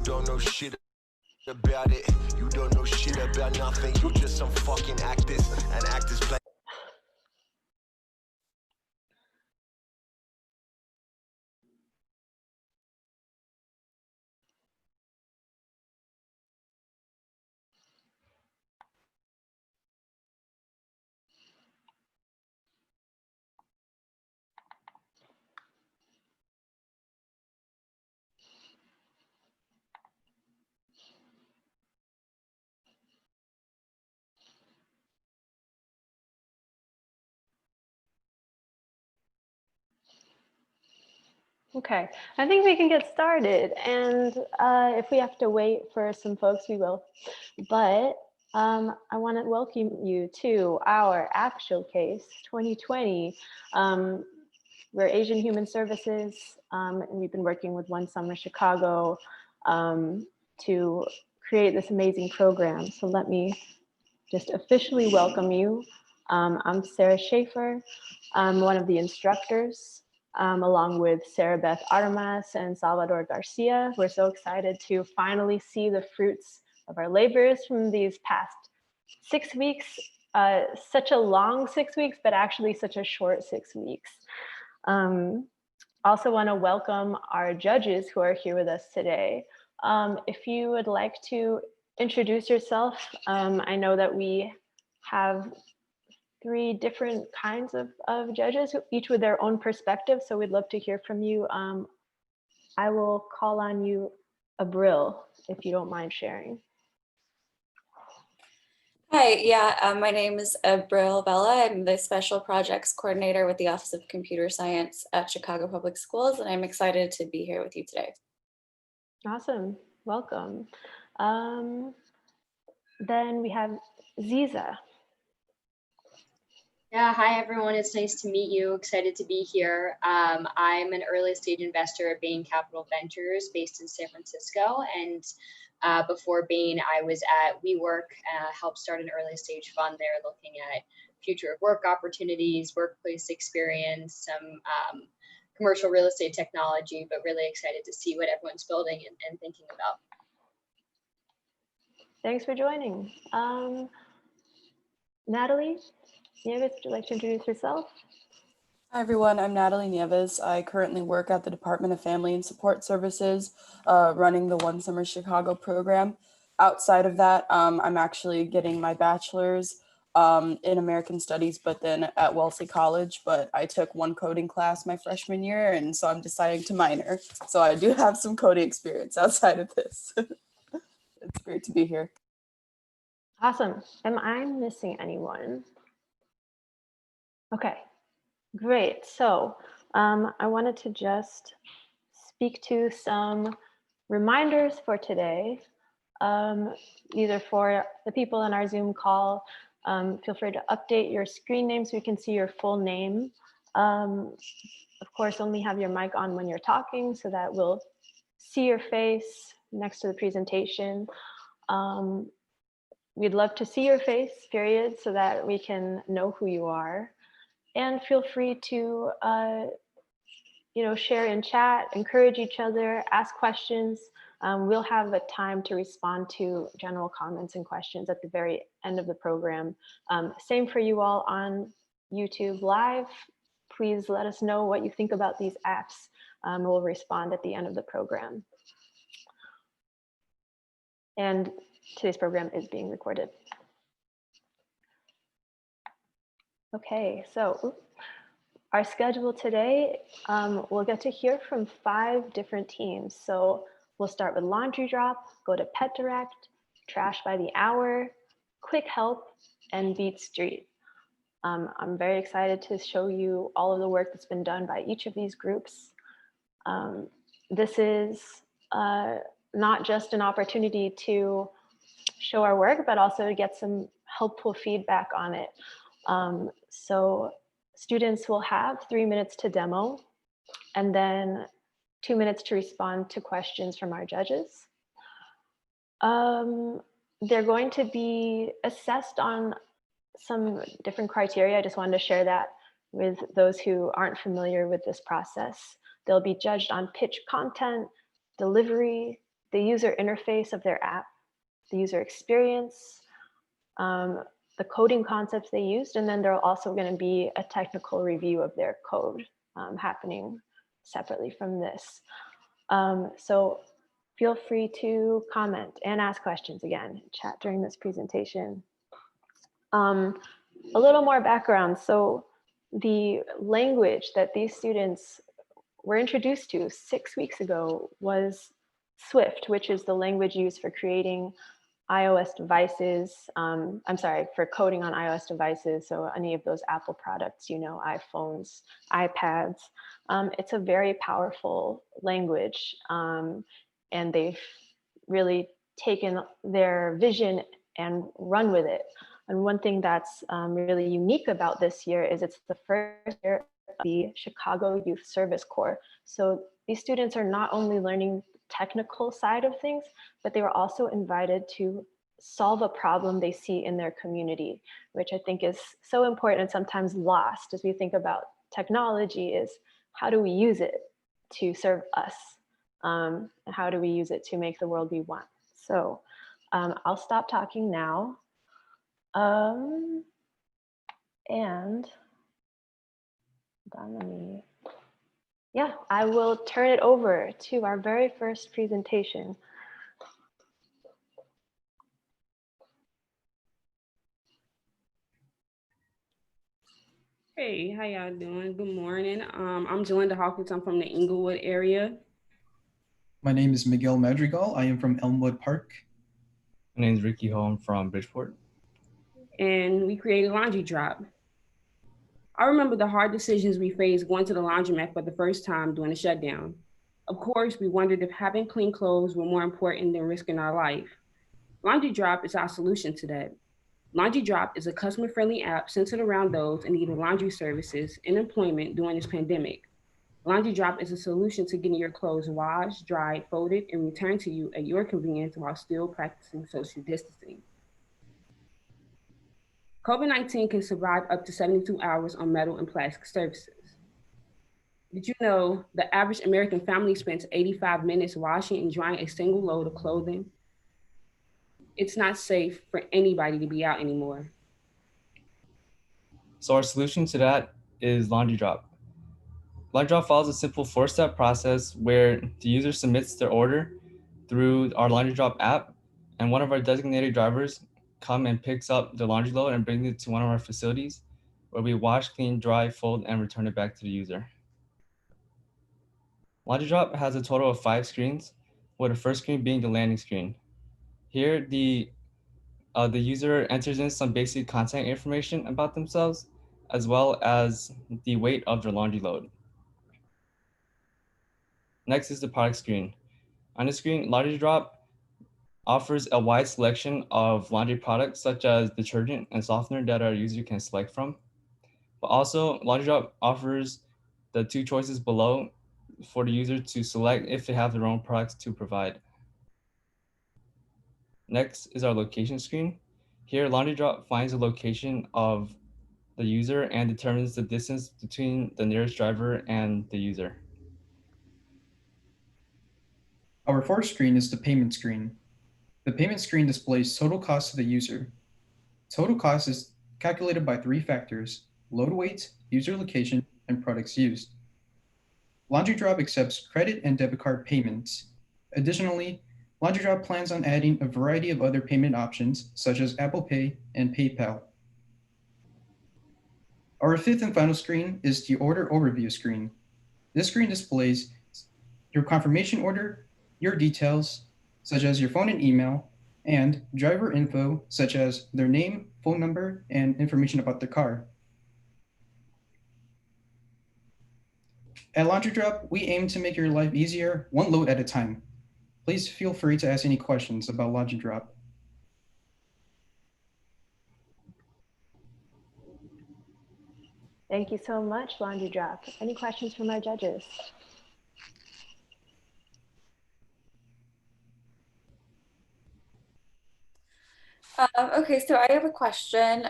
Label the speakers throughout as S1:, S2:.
S1: don't know shit about it. You don't know shit about nothing. You just some fucking actors, and actors play.
S2: Okay, I think we can get started, and if we have to wait for some folks, we will. But I want to welcome you to our actual case 2020. We're Asian Human Services, and we've been working with One Summer Chicago to create this amazing program. So let me just officially welcome you. I'm Sarah Schaefer. I'm one of the instructors, along with Sarah Beth Armas and Salvador Garcia. We're so excited to finally see the fruits of our labors from these past 6 weeks. Such a long 6 weeks, but actually such a short 6 weeks. Also want to welcome our judges who are here with us today. If you would like to introduce yourself, I know that we have 3 different kinds of judges, each with their own perspective. So we'd love to hear from you. I will call on you, Abril, if you don't mind sharing.
S3: Hi, yeah, my name is Abril Bella. I'm the Special Projects Coordinator with the Office of Computer Science at Chicago Public Schools, and I'm excited to be here with you today.
S2: Awesome, welcome. Then we have Ziza.
S4: Yeah, hi everyone, it's nice to meet you, excited to be here. I'm an early stage investor at Bain Capital Ventures based in San Francisco, and before Bain, I was at WeWork, helped start an early stage fund there looking at future of work opportunities, workplace experience, some commercial real estate technology, but really excited to see what everyone's building and thinking about.
S2: Thanks for joining. Natalie Nieves, would you like to introduce yourself?
S5: Hi everyone, I'm Natalie Nieves. I currently work at the Department of Family and Support Services, running the One Summer Chicago program. Outside of that, I'm actually getting my bachelor's in American Studies, but then at Wellesley College, but I took one coding class my freshman year, and so I'm deciding to minor. So I do have some coding experience outside of this. It's great to be here.
S2: Awesome. Am I missing anyone? Okay, great. So I wanted to just speak to some reminders for today, either for the people in our Zoom call. Feel free to update your screen name so we can see your full name. Of course, only have your mic on when you're talking so that we'll see your face next to the presentation. We'd love to see your face, period, so that we can know who you are. And feel free to share in chat, encourage each other, ask questions. We'll have a time to respond to general comments and questions at the very end of the program. Same for you all on YouTube Live. Please let us know what you think about these apps. We'll respond at the end of the program. And today's program is being recorded. Okay, so our schedule today, we'll get to hear from 5 different teams. So we'll start with Laundry Drop, go to Pet Direct, Trash by the Hour, Quick Help, and BEATSTREET. I'm very excited to show you all of the work that's been done by each of these groups. This is not just an opportunity to show our work, but also to get some helpful feedback on it. So students will have 3 minutes to demo, and then 2 minutes to respond to questions from our judges. They're going to be assessed on some different criteria. I just wanted to share that with those who aren't familiar with this process. They'll be judged on pitch content, delivery, the user interface of their app, the user experience, the coding concepts they used, and then there's also going to be a technical review of their code happening separately from this. So feel free to comment and ask questions again, chat during this presentation. A little more background. So the language that these students were introduced to 6 weeks ago was Swift, which is the language used for creating iOS devices. I'm sorry, for coding on iOS devices. So any of those Apple products, you know, iPhones, iPads. It's a very powerful language. And they've really taken their vision and run with it. And one thing that's really unique about this year is it's the first year of the Chicago Youth Service Corps. So these students are not only learning the technical side of things, but they were also invited to solve a problem they see in their community, which I think is so important and sometimes lost as we think about technology is how do we use it to serve us? And how do we use it to make the world we want? So I'll stop talking now. And I will turn it over to our very first presentation.
S6: Hey, how y'all doing? Good morning. I'm Jolinda Hawkins. I'm from the Inglewood area.
S7: My name is Miguel Madrigal. I am from Elmwood Park.
S8: My name is Ricky Ho. I'm from Bridgeport.
S6: And we created Laundry Drop. I remember the hard decisions we faced going to the laundromat for the first time during the shutdown. Of course, we wondered if having clean clothes were more important than risking our life. Laundry Drop is our solution to that. Laundry Drop is a customer-friendly app centered around those in need of laundry services and employment during this pandemic. Laundry Drop is a solution to getting your clothes washed, dried, folded, and returned to you at your convenience while still practicing social distancing. COVID-19 can survive up to 72 hours on metal and plastic surfaces. Did you know the average American family spends 85 minutes washing and drying a single load of clothing? It's not safe for anybody to be out anymore.
S8: So our solution to that is Laundry Drop. Laundry Drop follows a simple 4-step process where the user submits their order through our Laundry Drop app, and one of our designated drivers come and picks up the laundry load and brings it to one of our facilities where we wash, clean, dry, fold, and return it back to the user. Laundry Drop has a total of 5 screens, with the first screen being the landing screen. Here, the user enters in some basic contact information about themselves, as well as the weight of their laundry load. Next is the product screen. On the screen, Laundry Drop offers a wide selection of laundry products such as detergent and softener that our user can select from. But also, Laundry Drop offers the 2 choices below for the user to select if they have their own products to provide. Next is our location screen. Here, Laundry Drop finds the location of the user and determines the distance between the nearest driver and the user.
S7: Our fourth screen is the payment screen. The payment screen displays total cost to the user. Total cost is calculated by 3 factors: load weight, user location, and products used. Laundry Drop accepts credit and debit card payments. Additionally, Laundry Drop plans on adding a variety of other payment options, such as Apple Pay and PayPal. Our fifth and final screen is the order overview screen. This screen displays your confirmation order, your details, such as your phone and email, and driver info, such as their name, phone number, and information about their car. At Laundry Drop, we aim to make your life easier, one load at a time. Please feel free to ask any questions about Laundry Drop.
S2: Thank you so much, Laundry Drop. Any questions from our judges?
S3: Okay, so I have a question.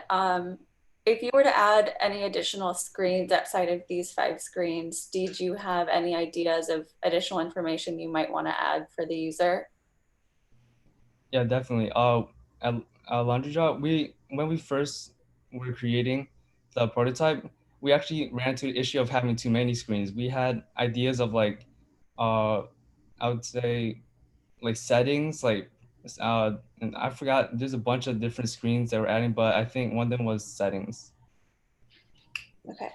S3: If you were to add any additional screens outside of these 5 screens, did you have any ideas of additional information you might want to add for the user?
S8: Yeah, definitely. At Laundry Drop, when we first were creating the prototype, we actually ran into the issue of having too many screens. We had ideas of like, uh, I would say like settings, and I forgot. There's a bunch of different screens that we're adding, but I think one of them was settings.
S3: Okay.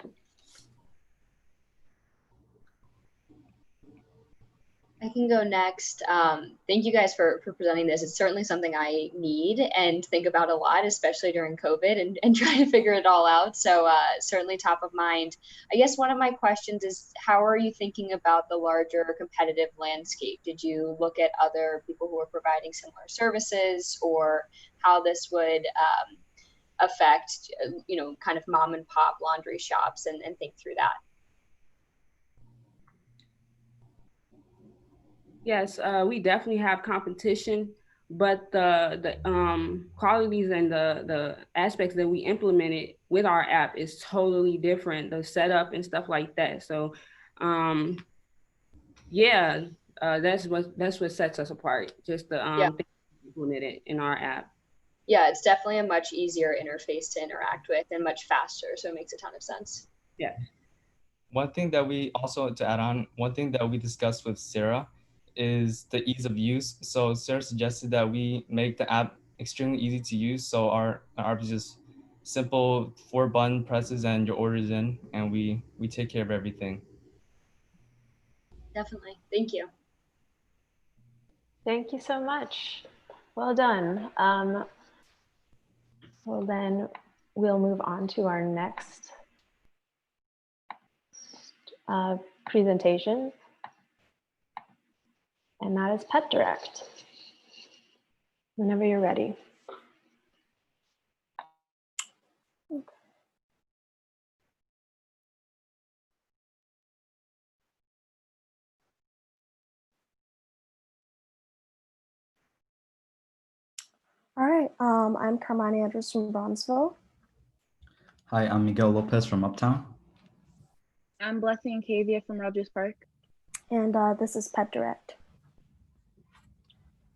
S4: I can go next. Thank you guys for presenting this. It's certainly something I need and think about a lot, especially during COVID and trying to figure it all out. So certainly top of mind. I guess one of my questions is, how are you thinking about the larger competitive landscape? Did you look at other people who are providing similar services, or how this would affect, kind of mom and pop laundry shops, and think through that?
S6: Yes, we definitely have competition, but the qualities and the aspects that we implemented with our app is totally different. The setup and stuff like that. So, um, yeah, that's what sets us apart. Just the
S4: Yeah.
S6: things we implemented in our app.
S4: Yeah, it's definitely a much easier interface to interact with and much faster. So it makes a ton of sense.
S6: Yeah.
S8: One thing that we also, to add on, one thing that we discussed with Sarah is the ease of use. So Sarah suggested that we make the app extremely easy to use. So our app is just simple 4-button presses and your order's in, and we take care of everything.
S4: Definitely. Thank you.
S2: Thank you so much. Well done. Well, then we'll move on to our next presentation, and that is Pet Direct. Whenever you're ready.
S9: All right, I'm Carmani Andrews from Bronzeville.
S10: Hi, I'm Miguel Lopez from Uptown.
S11: I'm Blessing Cavia from Rogers Park.
S9: And this is Pet Direct.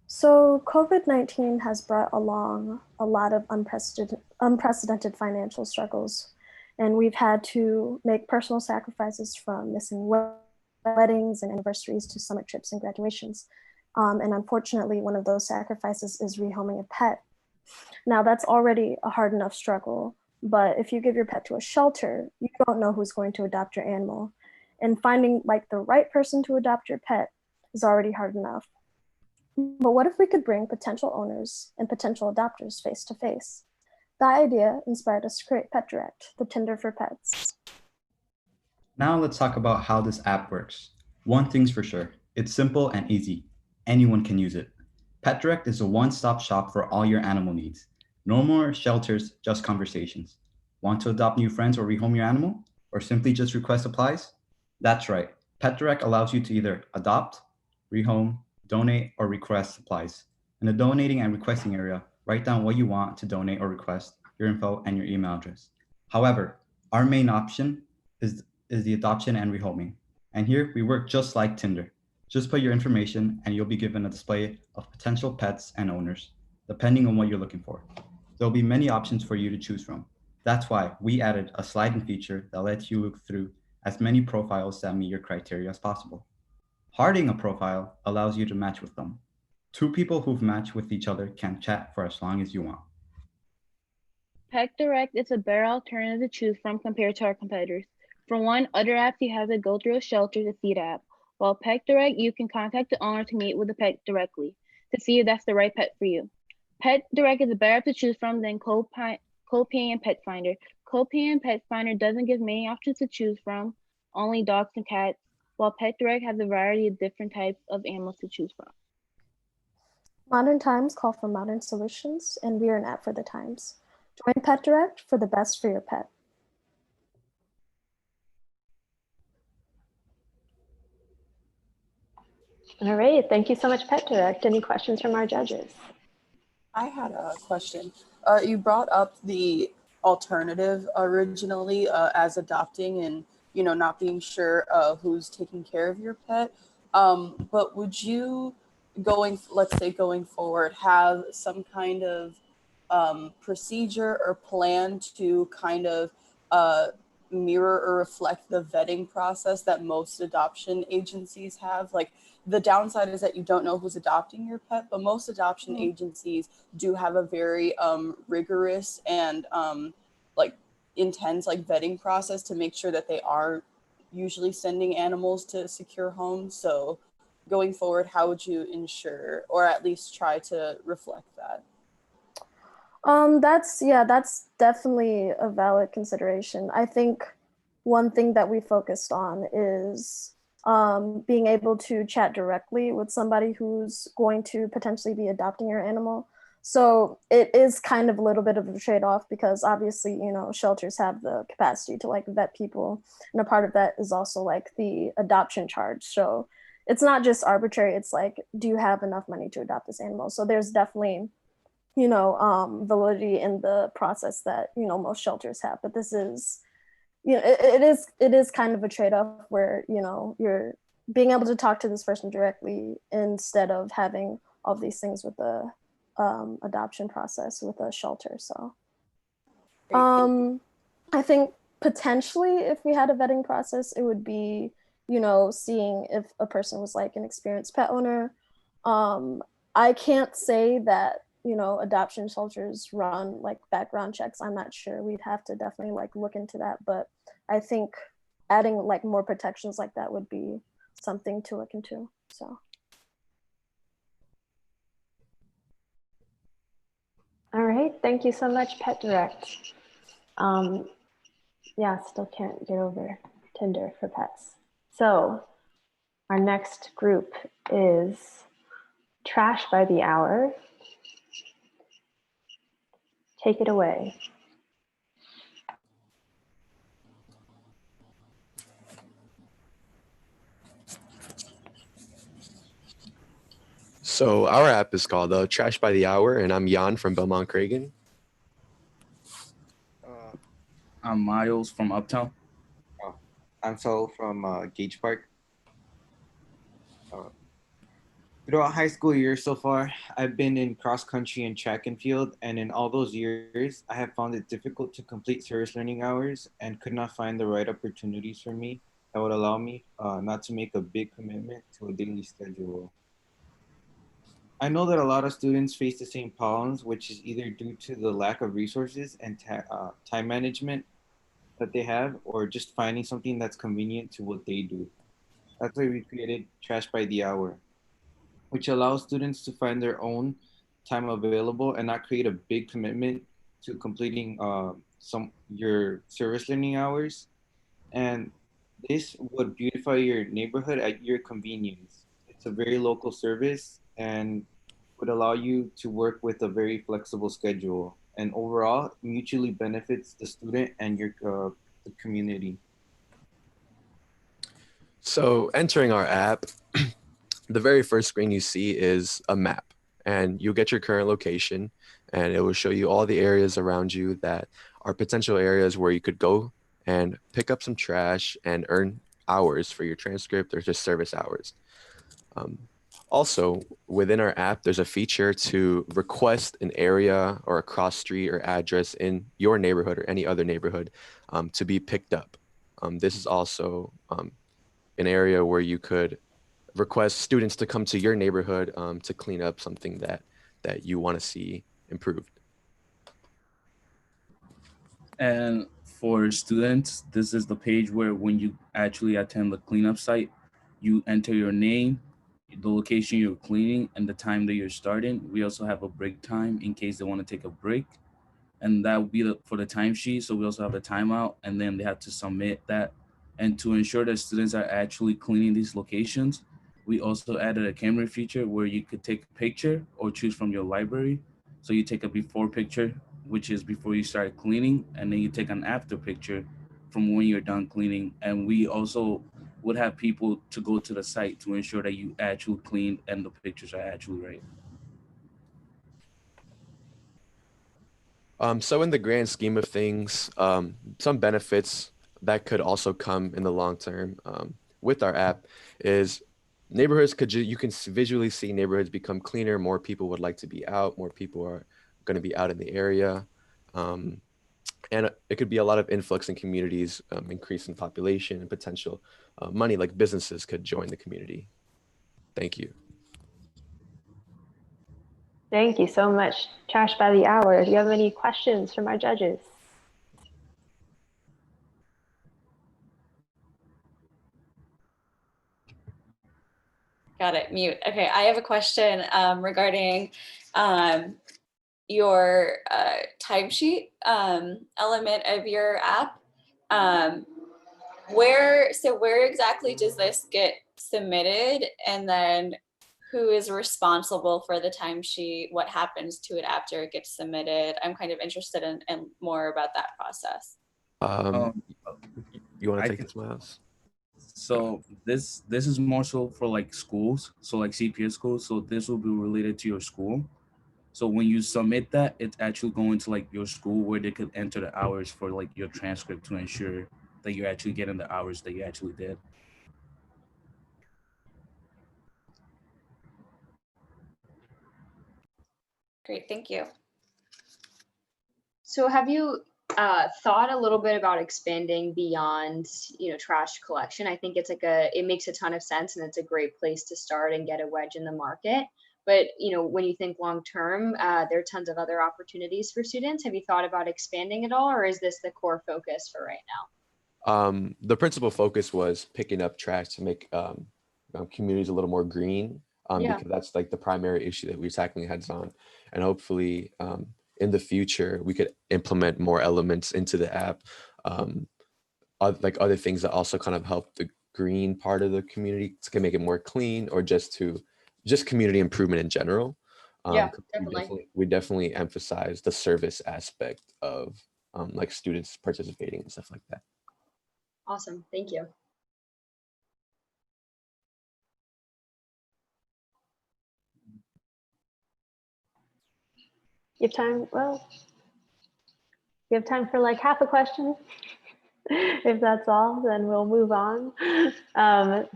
S9: So COVID-19 has brought along a lot of unprecedented financial struggles. And we've had to make personal sacrifices, from missing weddings and anniversaries to summer trips and graduations. And unfortunately, one of those sacrifices is rehoming a pet. Now, that's already a hard enough struggle, but if you give your pet to a shelter, you don't know who's going to adopt your animal. And finding like the right person to adopt your pet is already hard enough. But what if we could bring potential owners and potential adopters face to face? That idea inspired us to create Pet Direct, the Tinder for pets.
S10: Now let's talk about how this app works. One thing's for sure, it's simple and easy. Anyone can use it. Pet Direct is a one-stop shop for all your animal needs. No more shelters, just conversations. Want to adopt new friends or rehome your animal? Or simply just request supplies? That's right. Pet Direct allows you to either adopt, rehome, donate, or request supplies. In the donating and requesting area, write down what you want to donate or request, your info, and your email address. However, our main option is the adoption and rehoming. And here we work just like Tinder. Just put your information and you'll be given a display of potential pets and owners, depending on what you're looking for. There'll be many options for you to choose from. That's why we added a sliding feature that lets you look through as many profiles that meet your criteria as possible. Harding a profile allows you to match with them. 2 people who've matched with each other can chat for as long as you want.
S11: Pet Direct is a better alternative to choose from compared to our competitors. For one, other apps you have to go through a shelter to see the app. While Pet Direct, you can contact the owner to meet with the pet directly to see if that's the right pet for you. Pet Direct is a better app to choose from than Co-Pay Pet Finder. Co-Pay Pet Finder doesn't give many options to choose from, only dogs and cats, while Pet Direct has a variety of different types of animals to choose from.
S9: Modern times call for modern solutions, and we are an app for the times. Join Pet Direct for the best for your pet.
S2: All right, thank you so much, Pet Direct. Any questions from our judges?
S5: I had a question. You brought up the alternative originally as adopting and not being sure who's taking care of your pet. But would you let's say going forward, have some kind of procedure or plan to kind of mirror or reflect the vetting process that most adoption agencies have. Like, the downside is that you don't know who's adopting your pet, but most adoption agencies do have a very rigorous and like intense like vetting process to make sure that they are usually sending animals to secure homes. So going forward, how would you ensure or at least try to reflect that?
S9: That's definitely a valid consideration. I think one thing that we focused on is being able to chat directly with somebody who's going to potentially be adopting your animal. So it is kind of a little bit of a trade-off because obviously, you know, shelters have the capacity to like vet people. And a part of that is also like the adoption charge. So it's not just arbitrary. It's like, do you have enough money to adopt this animal? So there's definitely, you know, validity in the process that, you know, most shelters have. But this is, you know, it is kind of a trade-off where, you know, you're being able to talk to this person directly instead of having all these things with the adoption process with a shelter. So I think potentially if we had a vetting process, it would be, you know, seeing if a person was like an experienced pet owner. I can't say that, you know, adoption shelters run like background checks. I'm not sure. We'd have to definitely like look into that. But I think adding like more protections like that would be something to look into. So.
S2: All right, thank you so much, Pet Direct. Yeah, still can't get over Tinder for pets. So our next group is Trash by the Hour. Take it away.
S12: So our app is called Trash by the Hour, and I'm Jan from Belmont Cragen.
S13: I'm Miles from Uptown.
S14: I'm Saul from Gage Park. Throughout high school years so far, I've been in cross country and track and field, and in all those years, I have found it difficult to complete service learning hours and could not find the right opportunities for me that would allow me not to make a big commitment to a daily schedule. I know that a lot of students face the same problems, which is either due to the lack of resources and time management that they have, or just finding something that's convenient to what they do. That's why we created Trash by the Hour, which allows students to find their own time available and not create a big commitment to completing your service learning hours. And this would beautify your neighborhood at your convenience. It's a very local service and would allow you to work with a very flexible schedule. And overall, mutually benefits the student and your the community.
S12: So entering our app, the very first screen you see is a map, and you'll get your current location, and it will show you all the areas around you that are potential areas where you could go and pick up some trash and earn hours for your transcript or just service hours. Also, within our app, there's a feature to request an area or a cross street or address in your neighborhood or any other neighborhood to be picked up. This is also an area where you could request students to come to your neighborhood to clean up something that you want to see improved.
S13: And for students, this is the page where when you actually attend the cleanup site, you enter your name, the location you're cleaning, and the time that you're starting. We also have a break time in case they want to take a break. And that will be for the timesheet. So we also have a timeout, and then they have to submit that. And to ensure that students are actually cleaning these locations, we also added a camera feature where you could take a picture or choose from your library. So you take a before picture, which is before you start cleaning, and then you take an after picture from when you're done cleaning. And we also would have people to go to the site to ensure that you actually clean and the pictures are actually right.
S12: So in the grand scheme of things, some benefits that could also come in the long term with our app is neighborhoods you can visually see neighborhoods become cleaner. More people would like to be out. More people are going to be out in the area. And it could be a lot of influx in communities, increase in population and potential money, like businesses could join the community. Thank you.
S2: Thank you so much. Trash by the hour. Do you have any questions from our judges?
S3: Got it, mute. Okay, I have a question regarding your timesheet element of your app. Where exactly does this get submitted, and then who is responsible for the timesheet? What happens to it after it gets submitted? I'm kind of interested in more about that process.
S12: You want to take this, Miles?
S13: So this is more so for like schools, so like CPS schools. So this will be related to your school. So when you submit that, it's actually going to like your school where they could enter the hours for like your transcript to ensure that you're actually getting the hours that you actually did.
S3: Great, thank you.
S4: So have you thought a little bit about expanding beyond, trash collection? I think it makes a ton of sense, and it's a great place to start and get a wedge in the market. But, when you think long term, there are tons of other opportunities for students. Have you thought about expanding at all, or is this the core focus for right now?
S12: The principal focus was picking up trash to make communities a little more green, because that's like the primary issue that we're tackling heads on. And hopefully in the future, we could implement more elements into the app, like other things that also kind of help the green part of the community to make it more clean, or just community improvement in general.
S4: Yeah, definitely.
S12: We definitely emphasize the service aspect of like students participating and stuff like that.
S4: Awesome, thank you.
S2: You have time? Well, you have time for like half a question. If that's all, then we'll move on.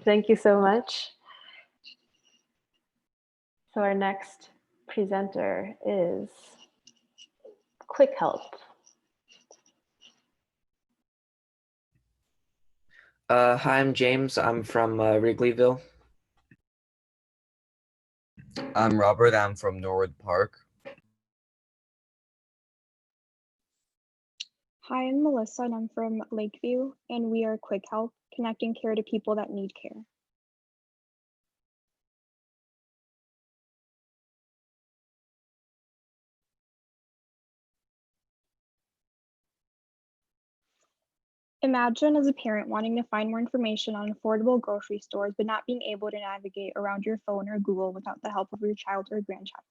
S2: Thank you so much. So our next presenter is Quick Help.
S15: Hi, I'm James. I'm from Wrigleyville.
S16: I'm Robert. I'm from Norwood Park.
S17: Hi, I'm Melissa, and I'm from Lakeview, and we are Quick Help, connecting care to people that need care. Imagine as a parent wanting to find more information on affordable grocery stores, but not being able to navigate around your phone or Google without the help of your child or grandchild.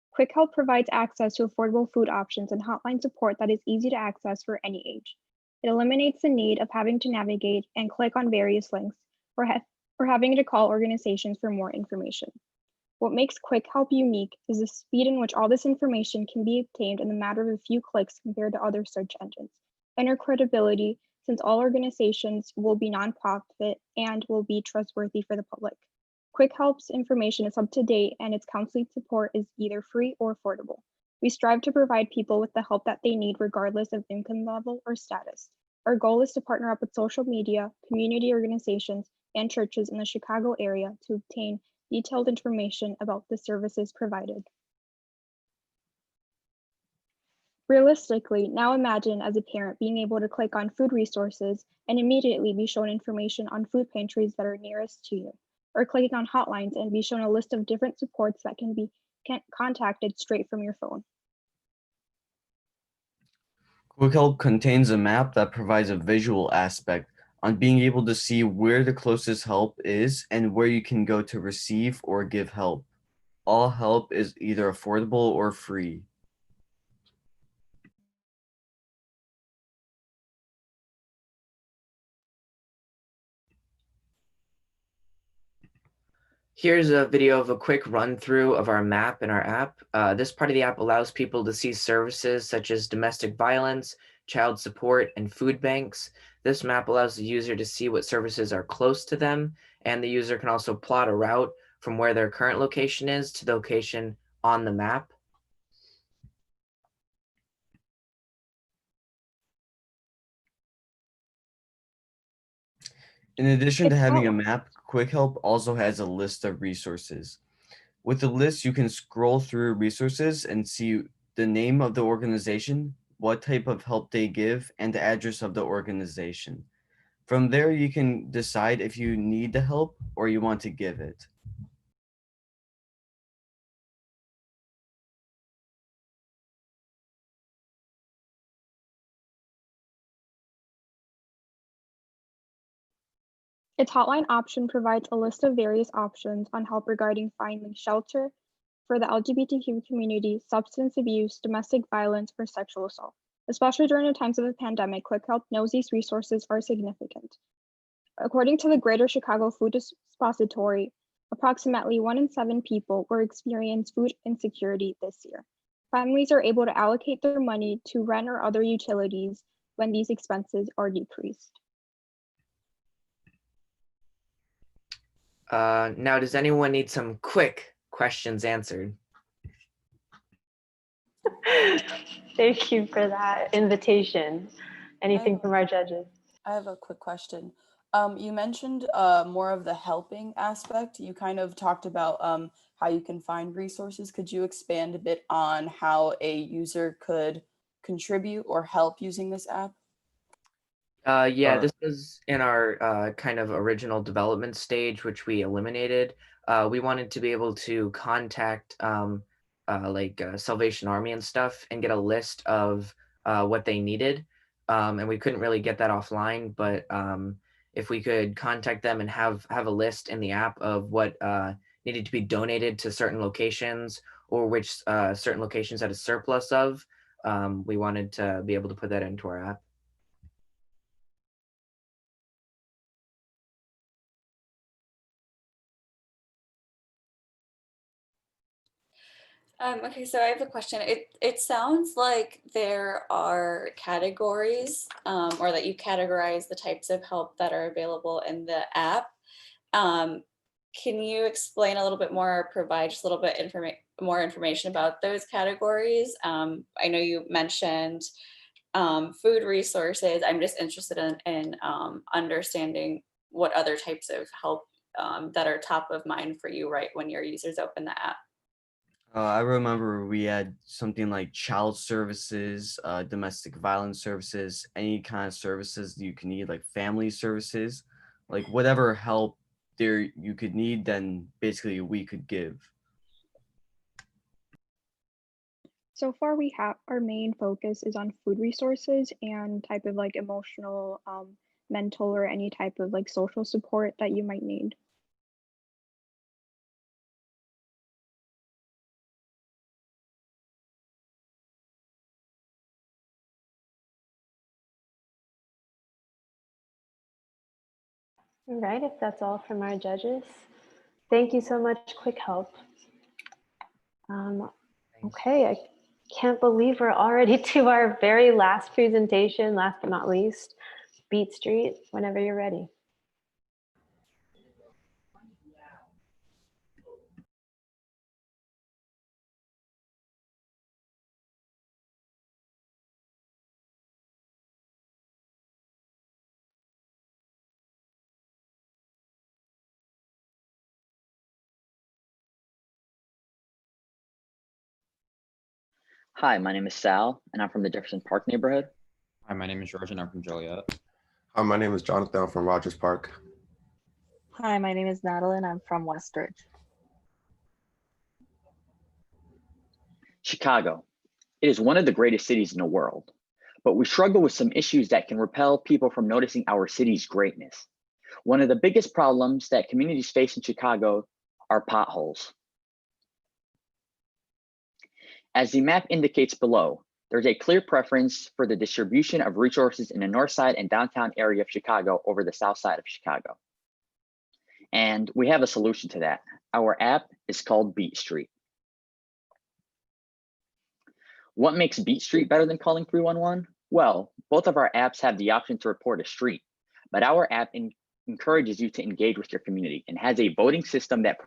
S17: Quick Help provides access to affordable food options and hotline support that is easy to access for any age. It eliminates the need of having to navigate and click on various links or having to call organizations for more information. What makes Quick Help unique is the speed in which all this information can be obtained in a matter of a few clicks compared to other search engines, and our credibility, since all organizations will be nonprofit and will be trustworthy for the public. Quick Help's information is up to date, and its counseling support is either free or affordable. We strive to provide people with the help that they need regardless of income level or status. Our goal is to partner up with social media, community organizations, and churches in the Chicago area to obtain detailed information about the services provided. Realistically, now imagine as a parent being able to click on food resources and immediately be shown information on food pantries that are nearest to you, or clicking on hotlines and be shown a list of different supports that can be contacted straight from your phone.
S16: Quick Help contains a map that provides a visual aspect on being able to see where the closest help is and where you can go to receive or give help. All help is either affordable or free.
S15: Here's a video of a quick run through of our map in our app. This part of the app allows people to see services such as domestic violence, child support, and food banks. This map allows the user to see what services are close to them, and the user can also plot a route from where their current location is to the location on the map. In addition to having a map, Quick Help also has a list of resources. With the list, you can scroll through resources and see the name of the organization, what type of help they give, and the address of the organization. From there, you can decide if you need the help or you want to give it.
S17: Its hotline option provides a list of various options on help regarding finding shelter for the LGBTQ community, substance abuse, domestic violence, or sexual assault. Especially during the times of a pandemic, Quick Help knows these resources are significant. According to the Greater Chicago Food Depository, approximately 1 in 7 people will experience food insecurity this year. Families are able to allocate their money to rent or other utilities when these expenses are decreased.
S15: Now, does anyone need some quick questions answered?
S2: Thank you for that invitation. Anything from our judges?
S5: I have a quick question. You mentioned more of the helping aspect. You kind of talked about how you can find resources. Could you expand a bit on how a user could contribute or help using this app?
S15: Yeah, this was in our kind of original development stage, which we eliminated. We wanted to be able to contact Salvation Army and stuff and get a list of what they needed. And we couldn't really get that offline, but if we could contact them and have a list in the app of what needed to be donated to certain locations or which certain locations had a surplus of, we wanted to be able to put that into our app.
S3: Okay, so I have a question. It sounds like there are categories or that you categorize the types of help that are available in the app. Can you explain a little bit more or provide just a little bit more information about those categories? I know you mentioned food resources. I'm just interested in understanding what other types of help that are top of mind for you right when your users open the app.
S16: I remember we had something like child services, domestic violence services, any kind of services you can need, like family services, like whatever help there you could need, then basically we could give.
S17: So far, we have our main focus is on food resources and type of like emotional, mental, or any type of like social support that you might need.
S2: All right, if that's all from our judges. Thank you so much, Quick Help. Okay, I can't believe we're already to our very last presentation, last but not least, Beat Street, whenever you're ready.
S18: Hi, my name is Sal, and I'm from the Jefferson Park neighborhood.
S19: Hi, my name is George, and I'm from Joliet.
S20: Hi, my name is Jonathan. I'm from Rogers Park.
S21: Hi, my name is Natalie, and I'm from Westridge.
S18: Chicago. It is one of the greatest cities in the world, but we struggle with some issues that can repel people from noticing our city's greatness. One of the biggest problems that communities face in Chicago are potholes. As the map indicates below, there's a clear preference for the distribution of resources in the north side and downtown area of Chicago over the south side of Chicago. And we have a solution to that. Our app is called BEATSTREET. What makes BEATSTREET better than calling 311? Well, both of our apps have the option to report a street, but our app encourages you to engage with your community and has a voting system that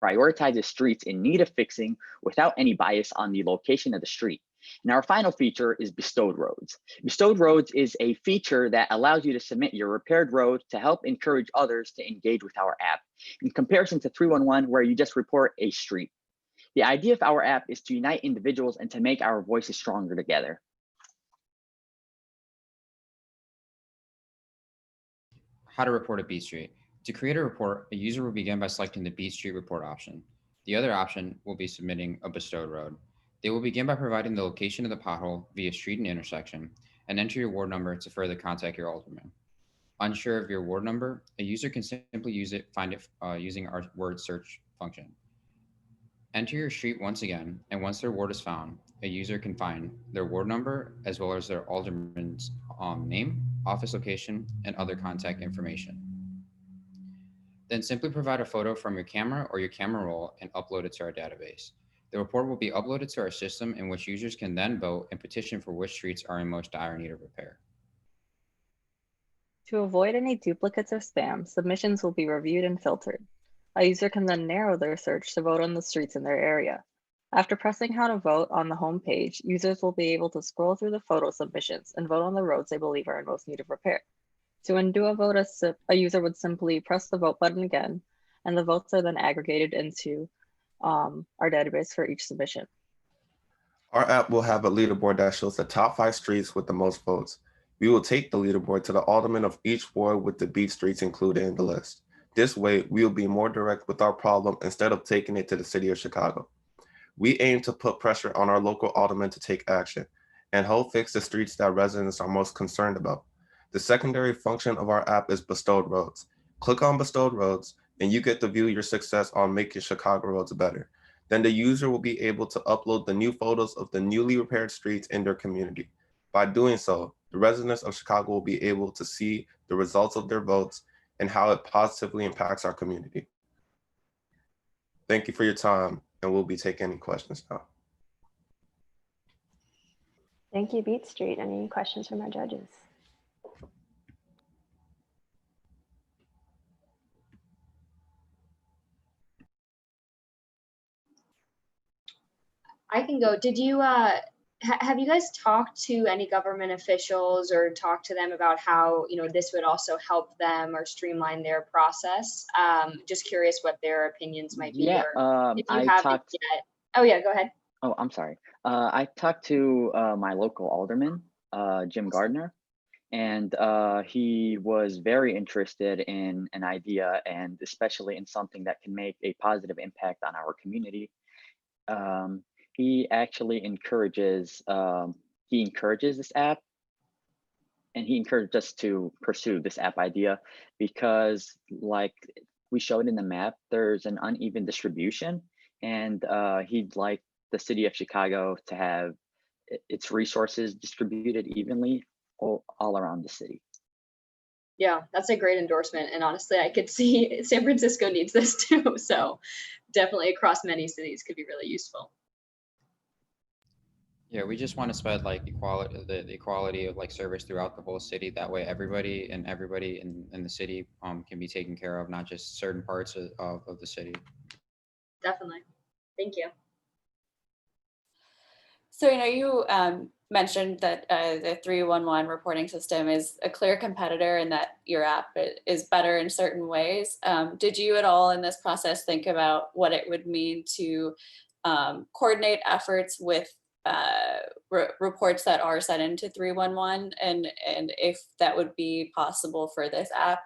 S18: prioritizes streets in need of fixing without any bias on the location of the street. And our final feature is bestowed roads. Bestowed roads is a feature that allows you to submit your repaired road to help encourage others to engage with our app, in comparison to 311, where you just report a street. The idea of our app is to unite individuals and to make our voices stronger together.
S19: How to report a beat street. To create a report, a user will begin by selecting the Beat Street report option. The other option will be submitting a bestowed road. They will begin by providing the location of the pothole via street and intersection, and enter your ward number to further contact your alderman. Unsure of your ward number, a user can simply find it using our word search function. Enter your street once again, and once their ward is found, a user can find their ward number as well as their alderman's name, office location, and other contact information. Then simply provide a photo from your camera or your camera roll and upload it to our database. The report will be uploaded to our system, in which users can then vote and petition for which streets are in most dire need of repair.
S21: To avoid any duplicates or spam, submissions will be reviewed and filtered. A user can then narrow their search to vote on the streets in their area. After pressing how to vote on the home page, users will be able to scroll through the photo submissions and vote on the roads they believe are in most need of repair. To undo a vote, a user would simply press the vote button again, and the votes are then aggregated into our database for each submission.
S20: Our app will have a leaderboard that shows the top 5 streets with the most votes. We will take the leaderboard to the alderman of each ward with the beat streets included in the list. This way, we will be more direct with our problem instead of taking it to the city of Chicago. We aim to put pressure on our local aldermen to take action and help fix the streets that residents are most concerned about. The secondary function of our app is bestowed roads. Click on bestowed roads and you get to view your success on making Chicago roads better. Then the user will be able to upload the new photos of the newly repaired streets in their community. By doing so, the residents of Chicago will be able to see the results of their votes and how it positively impacts our community. Thank you for your time, and we'll be taking any questions now.
S2: Thank you, Beat Street. Any questions from our judges?
S4: I can go. Did you have you guys talked to any government officials or talked to them about how this would also help them or streamline their process? Just curious what their opinions might be.
S18: Yeah,
S4: or if you haven't yet. Oh yeah, go ahead.
S18: Oh, I'm sorry. I talked to my local alderman, Jim Gardner, and he was very interested in an idea, and especially in something that can make a positive impact on our community. He actually encourages this app, and he encouraged us to pursue this app idea because, like we showed in the map, there's an uneven distribution, and he'd like the city of Chicago to have its resources distributed evenly all around the city.
S4: Yeah, that's a great endorsement. And honestly, I could see San Francisco needs this too. So definitely across many cities could be really useful.
S19: Yeah, we just want to spread like equality, the equality of like service throughout the whole city. That way, everybody in the city can be taken care of, not just certain parts of the city.
S4: Definitely. Thank you.
S3: So, you mentioned that the 311 reporting system is a clear competitor and that your app is better in certain ways. Did you at all in this process think about what it would mean to coordinate efforts with reports that are sent into 311 and if that would be possible for this app?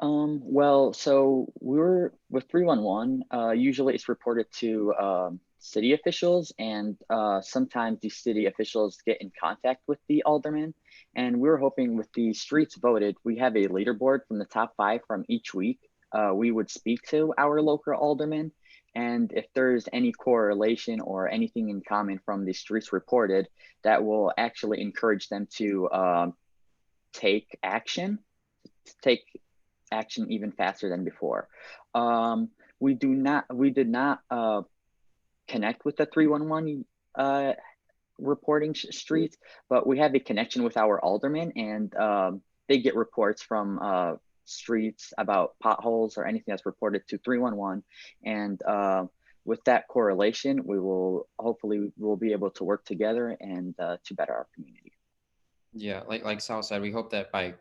S18: Well, so we're with 311, usually it's reported to city officials, and sometimes the city officials get in contact with the alderman. And we're hoping with the streets voted, we have a leaderboard from the top 5 from each week. We would speak to our local alderman, and if there's any correlation or anything in common from the streets reported, that will actually encourage them to take action even faster than before. We did not connect with the 311 reporting streets, but we have a connection with our aldermen, and they get reports from streets about potholes or anything that's reported to 311. And with that correlation, we will hopefully we'll be able to work together and to better our community.
S19: Yeah, like Sal said, we hope that by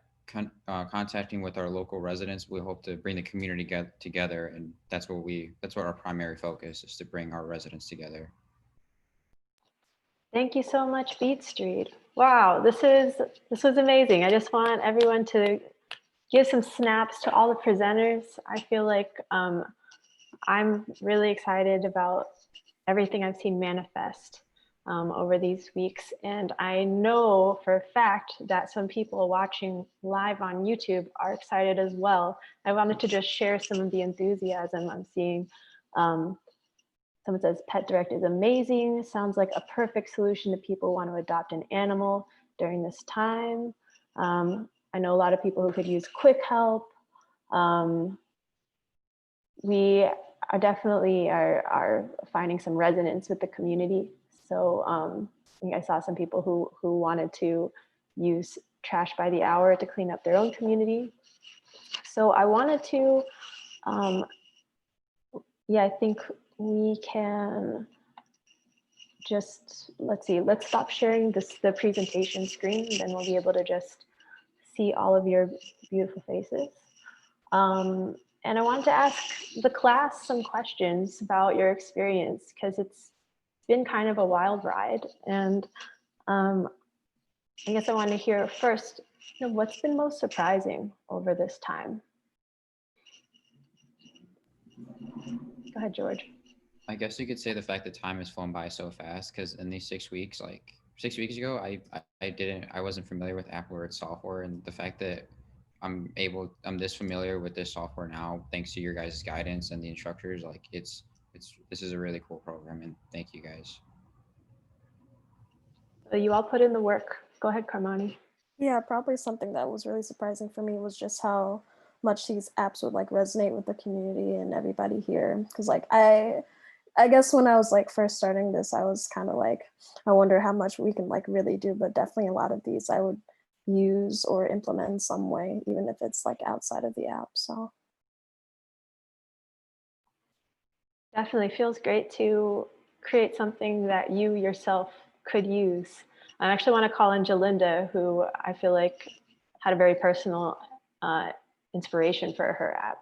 S19: contacting with our local residents, we hope to bring the community together, and that's what our primary focus is, to bring our residents together.
S2: Thank you so much, Beat Street. Wow, this was amazing. I just want everyone to give some snaps to all the presenters. I feel like I'm really excited about everything I've seen manifest over these weeks. And I know for a fact that some people watching live on YouTube are excited as well. I wanted to just share some of the enthusiasm I'm seeing. Someone says Pet Direct is amazing. Sounds like a perfect solution to people who want to adopt an animal during this time. I know a lot of people who could use quick help. We are definitely are finding some resonance with the community. So I think I saw some people who wanted to use trash by the hour to clean up their own community. So I wanted to, I think we can just, let's stop sharing the presentation screen, then we'll be able to just see all of your beautiful faces. And I wanted to ask the class some questions about your experience, because it's been kind of a wild ride. And I guess I want to hear first, what's been most surprising over this time? Go ahead, George.
S19: I guess you could say the fact that time has flown by so fast, because in these 6 weeks, like 6 weeks ago, I wasn't familiar with AppleWord software, and the fact that I'm this familiar with this software now, thanks to your guys' guidance and the instructors, like this is a really cool program, and thank you guys.
S2: So you all put in the work. Go ahead, Carmani.
S9: Yeah, probably something that was really surprising for me was just how much these apps would like resonate with the community and everybody here. Because like I guess when I was like first starting this, I was kind of like, I wonder how much we can like really do, but definitely a lot of these I would use or implement in some way, even if it's like outside of the app. So
S2: definitely feels great to create something that you yourself could use. I actually want to call in Jalinda, who I feel like had a very personal inspiration for her app.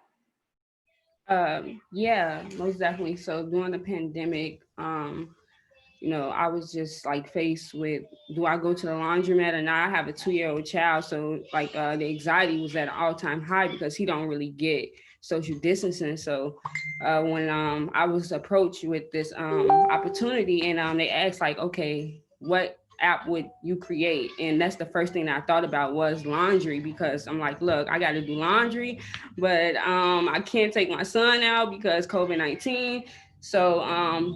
S6: Yeah, most definitely. So during the pandemic, I was just like faced with, do I go to the laundromat or not? I have a 2-year-old child. So like the anxiety was at an all-time high because he don't really get social distancing. So when I was approached with this opportunity, and they asked like, okay, what app would you create? And that's the first thing that I thought about was laundry, because I'm like, look, I got to do laundry, but I can't take my son out because COVID-19. So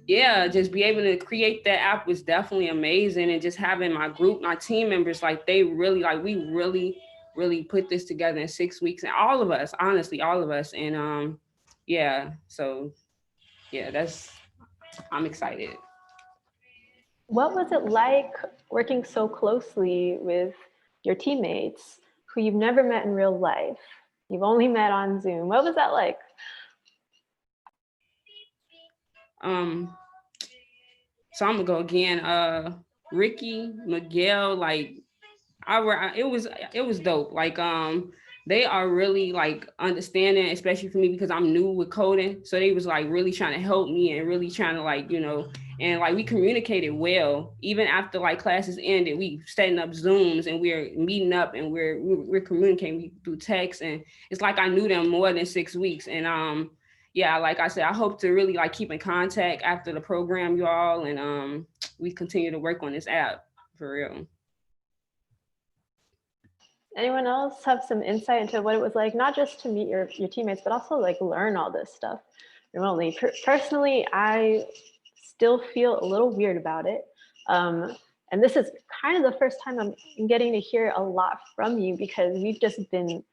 S6: yeah, just be able to create that app was definitely amazing. And just having my group, my team members, like they really, like we really put this together in 6 weeks, and all of us, honestly, all of us. And yeah, so yeah, I'm excited.
S2: What was it like working so closely with your teammates who you've never met in real life? You've only met on Zoom. What was that like?
S6: So I'm gonna go again. Ricky, Miguel, like it was dope. Like they are really like understanding, especially for me because I'm new with coding. So they was like really trying to help me and really trying to like, and like we communicated well. Even after like classes ended, we setting up Zooms and we're meeting up and we're communicating through text, and it's like I knew them more than 6 weeks. And yeah, like I said, I hope to really like keep in contact after the program, y'all, and we continue to work on this app for real.
S2: Anyone else have some insight into what it was like, not just to meet your teammates, but also like learn all this stuff remotely? Personally, I still feel a little weird about it. And this is kind of the first time I'm getting to hear a lot from you, because we've just been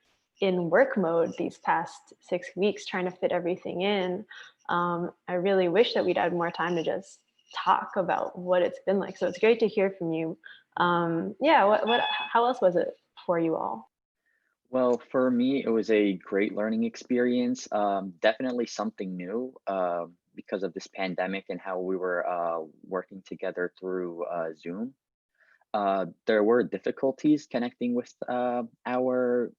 S2: in work mode these past 6 weeks trying to fit everything in. I really wish that we'd had more time to just talk about what it's been like. So it's great to hear from you. Yeah, how else was it for you all?
S18: Well, for me, it was a great learning experience. Definitely something new because of this pandemic and how we were working together through Zoom. There were difficulties connecting with our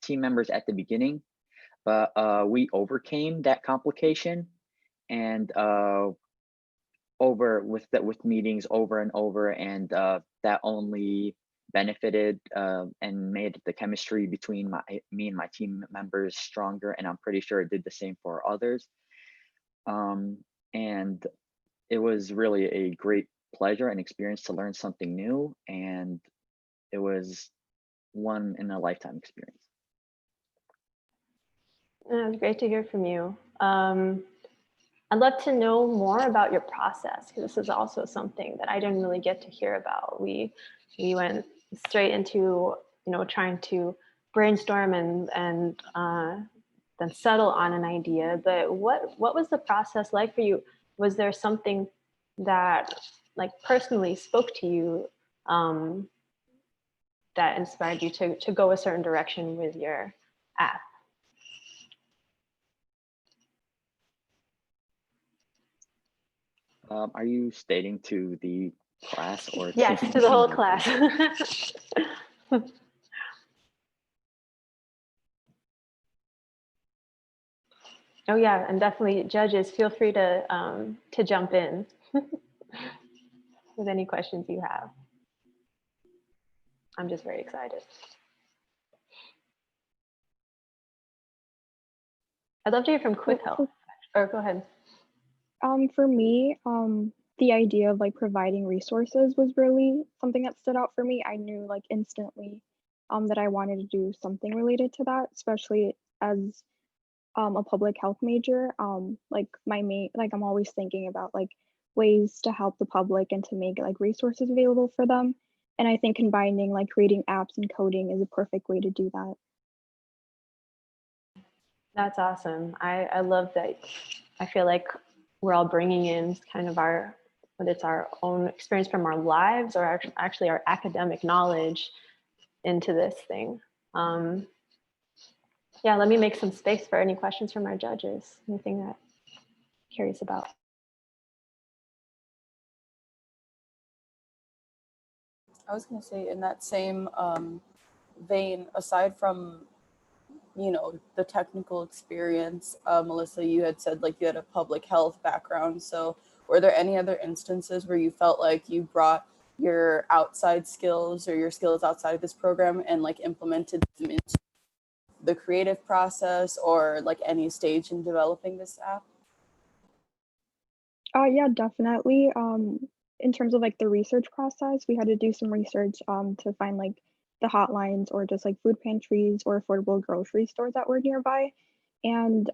S18: team members at the beginning, but we overcame that complication, and with meetings over and over, and that only benefited and made the chemistry between me and my team members stronger, and I'm pretty sure it did the same for others. And it was really a great pleasure and experience to learn something new, and it was one in a lifetime experience.
S2: Yeah, it's great to hear from you. I'd love to know more about your process, because this is also something that I didn't really get to hear about. We went straight into trying to brainstorm and then settle on an idea. But what was the process like for you? Was there something that like personally spoke to you that inspired you to go a certain direction with your app?
S18: Are you stating to the class or
S2: Yes, to the whole class. Oh yeah, and definitely judges, feel free to jump in with any questions you have. I'm just very excited. I'd love to hear from QUICC. Or go ahead.
S17: For me, the idea of like providing resources was really something that stood out for me. I knew like instantly that I wanted to do something related to that, especially as a public health major. Like I'm always thinking about like ways to help the public and to make like resources available for them. And I think combining like creating apps and coding is a perfect way to do that.
S2: That's awesome. I love that. I feel like we're all bringing in kind of whether it's our own experience from our lives or actually our academic knowledge into this thing. Yeah, let me make some space for any questions from our judges. Anything that I'm curious about.
S5: I was going to say in that same vein, aside from the technical experience, Melissa, you had said like you had a public health background. So were there any other instances where you felt like you brought your outside skills or your skills outside of this program and like implemented them into the creative process or like any stage in developing this app?
S17: Yeah, definitely. In terms of like the research process, we had to do some research to find like the hotlines or just like food pantries or affordable grocery stores that were nearby. And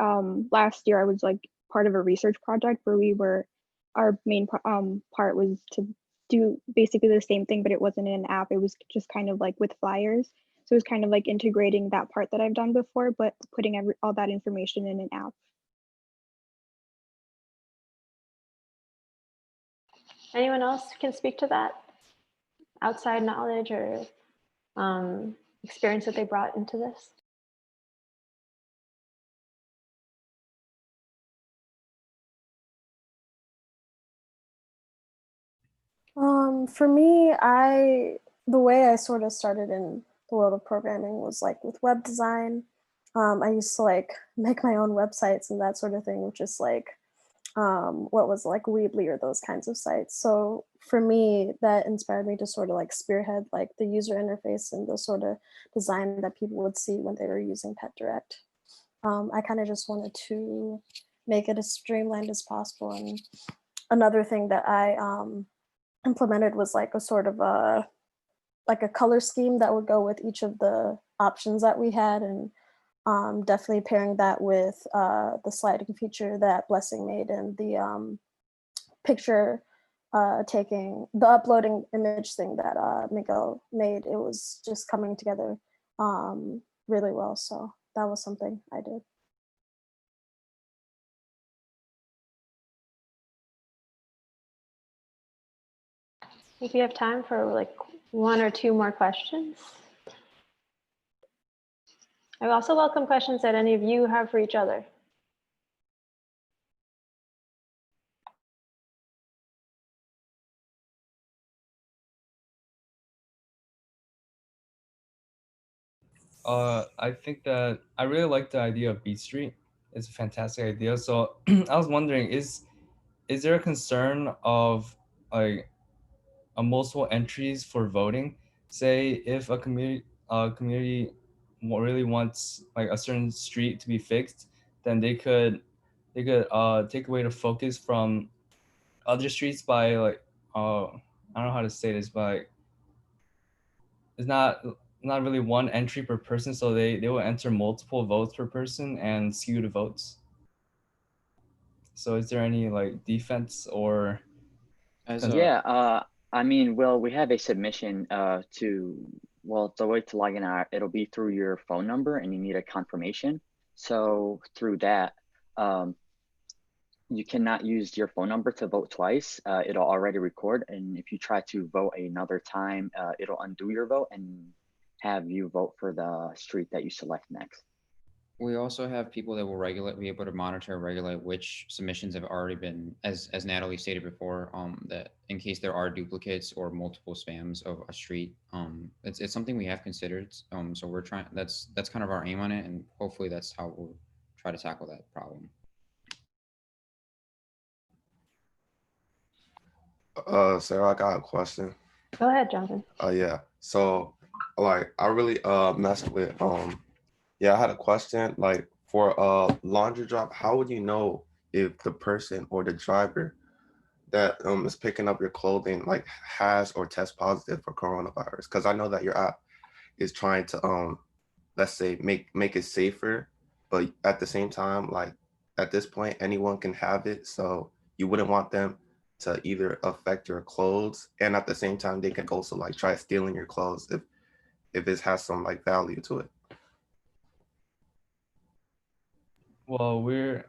S17: last year I was like part of a research project where our main part was to do basically the same thing, but it wasn't in an app. It was just kind of like with flyers. So it was kind of like integrating that part that I've done before, but putting all that information in an app.
S2: Anyone else can speak to that? Outside knowledge or experience that they brought into this?
S9: For me, the way I sort of started in the world of programming was like with web design. I used to like make my own websites and that sort of thing, which is like what was like Weebly or those kinds of sites. So for me, that inspired me to sort of like spearhead like the user interface and the sort of design that people would see when they were using PetDirect. I kind of just wanted to make it as streamlined as possible. And another thing that I implemented was like a sort of a color scheme that would go with each of the options that we had, and definitely pairing that with the sliding feature that Blessing made and the picture taking, the uploading image thing that Miguel made. It was just coming together really well. So that was something I did.
S2: If we have time for like 1 or 2 more questions. I also welcome questions that any of you have for each other.
S8: I think that I really like the idea of Beat Street. It's a fantastic idea. So I was wondering, is there a concern of like multiple entries for voting? Say if a community really wants like a certain street to be fixed, then they could take away the focus from other streets by like I don't know how to say this, but it's not really one entry per person, so they will enter multiple votes per person and skew the votes. So is there any like defense or
S18: Yeah, I mean, well, we have a submission well, the way to log in, it'll be through your phone number and you need a confirmation. So through that, you cannot use your phone number to vote twice. It'll already record. And if you try to vote another time, it'll undo your vote and have you vote for the street that you select next.
S19: We also have people that will be able to monitor and regulate which submissions have already been, as Natalie stated before, that in case there are duplicates or multiple spams of a street, it's something we have considered. So we're trying. That's kind of our aim on it, and hopefully that's how we'll try to tackle that problem.
S20: Sarah, I got a question.
S2: Go ahead, Jonathan.
S20: Yeah. So, like, I really messed with yeah, I had a question. Like, for a laundry drop, how would you know if the person or the driver that is picking up your clothing like has or test positive for coronavirus? Because I know that your app is trying to let's say make it safer, but at the same time, like at this point, anyone can have it. So you wouldn't want them to either affect your clothes, and at the same time, they can also like try stealing your clothes if it has some like value to it.
S8: well we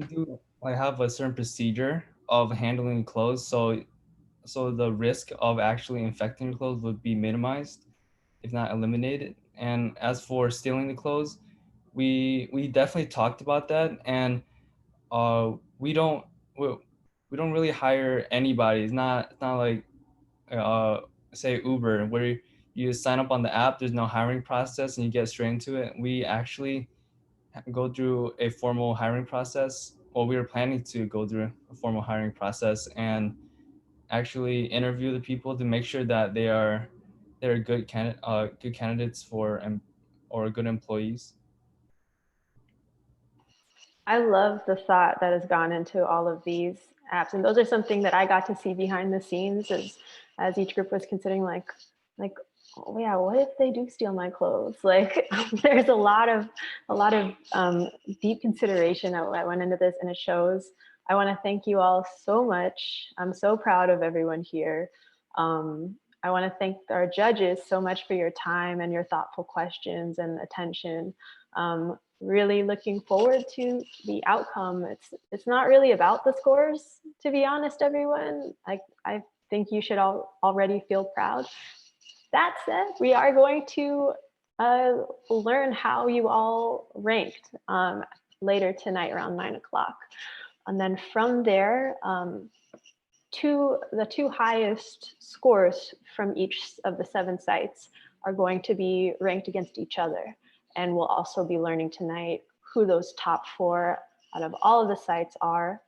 S8: do like have a certain procedure of handling clothes, so the risk of actually infecting your clothes would be minimized, if not eliminated. And as for stealing the clothes, we definitely talked about that, and we don't we don't really hire anybody. It's not like say Uber where you sign up on the app, there's no hiring process and you get straight into it. We actually go through a formal hiring process, or we were planning to go through a formal hiring process and actually interview the people to make sure that they're good candidates for or good employees.
S2: I love the thought that has gone into all of these apps, and those are something that I got to see behind the scenes as each group was considering like oh yeah, what if they do steal my clothes? Like there's a lot of deep consideration that went into this, and it shows. I want to thank you all so much. I'm so proud of everyone here. I want to thank our judges so much for your time and your thoughtful questions and attention. Really looking forward to the outcome. It's not really about the scores, to be honest, everyone. I think you should all already feel proud. That said, we are going to learn how you all ranked later tonight around 9 o'clock. And then from there, the two highest scores from each of the 7 sites are going to be ranked against each other. And we'll also be learning tonight who those top 4 out of all of the sites are.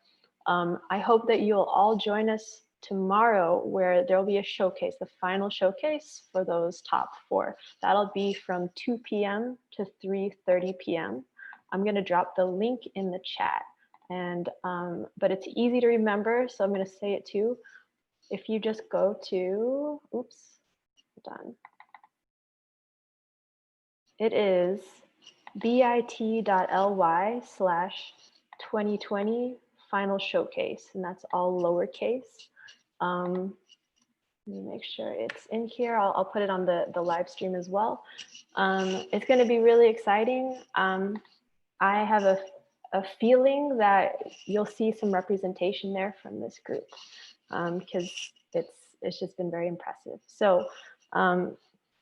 S2: I hope that you'll all join us tomorrow, where there'll be a showcase, the final showcase for those top 4. That'll be from 2 p.m. to 3:30 p.m. I'm going to drop the link in the chat. And but it's easy to remember, so I'm going to say it too. If you just go to, oops, hold on. It is bit.ly/2020 final showcase, and that's all lowercase. Let me make sure it's in here. I'll put it on the live stream as well. It's going to be really exciting. I have a feeling that you'll see some representation there from this group, because it's just been very impressive. So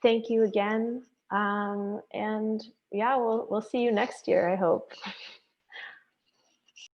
S2: thank you again. And yeah, we'll see you next year, I hope.